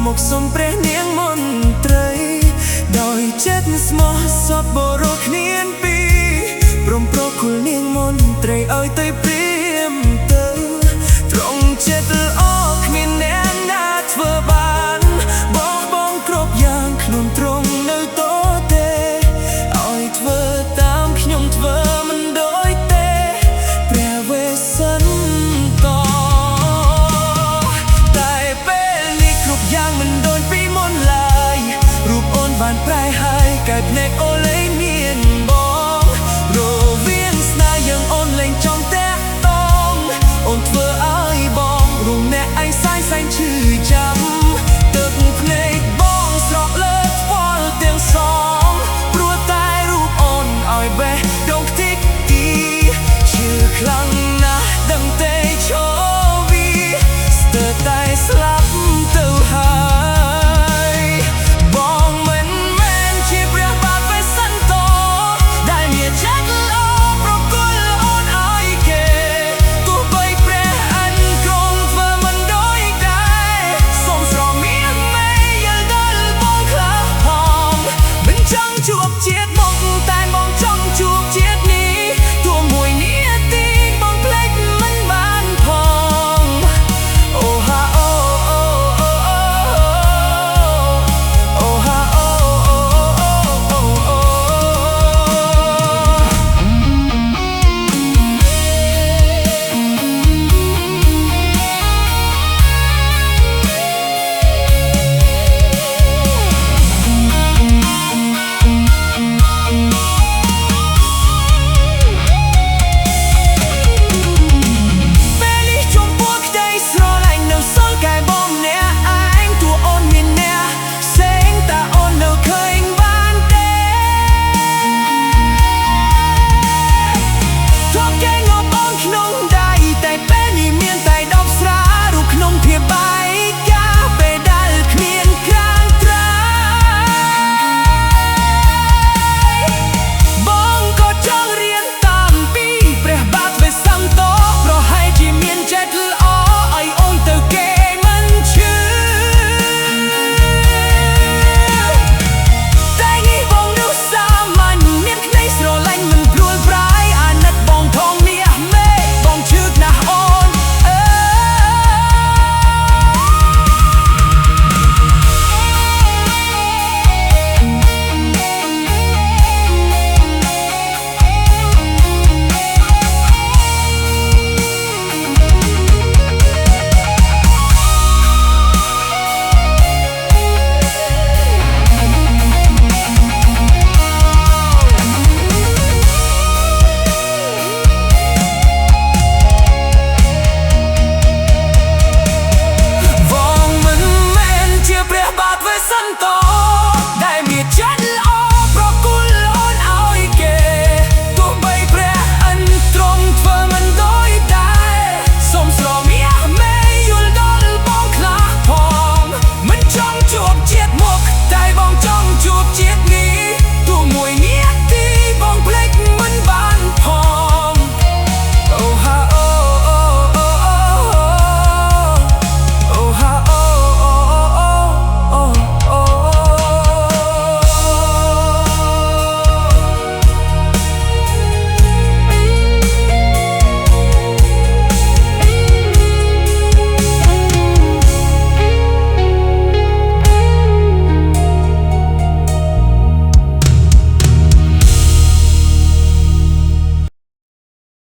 មកសុំព្រះនាងមន្ត្រីដោយចិត្តស្មោះសតបរោគ្នាពីព្រមប្រគល់នាងមន្ត្រីឲ្យទៅព្រាមទៅត្រង់ចិត្តល្អគ្មានអ្នកណាធ្វើបានបងគ្រប់យ៉ាងខ្លួនត្រង់នៅតទេឲ្យធ្វើតាមខ្ញុំធ្វើមិនដូចទេព្រះវេសិនតតែពេលនេះគ្រប់យ៉ាងមិនដូចពីមុនឡើយរូបអូនបានប្រែហើយកែភ្នែកអូន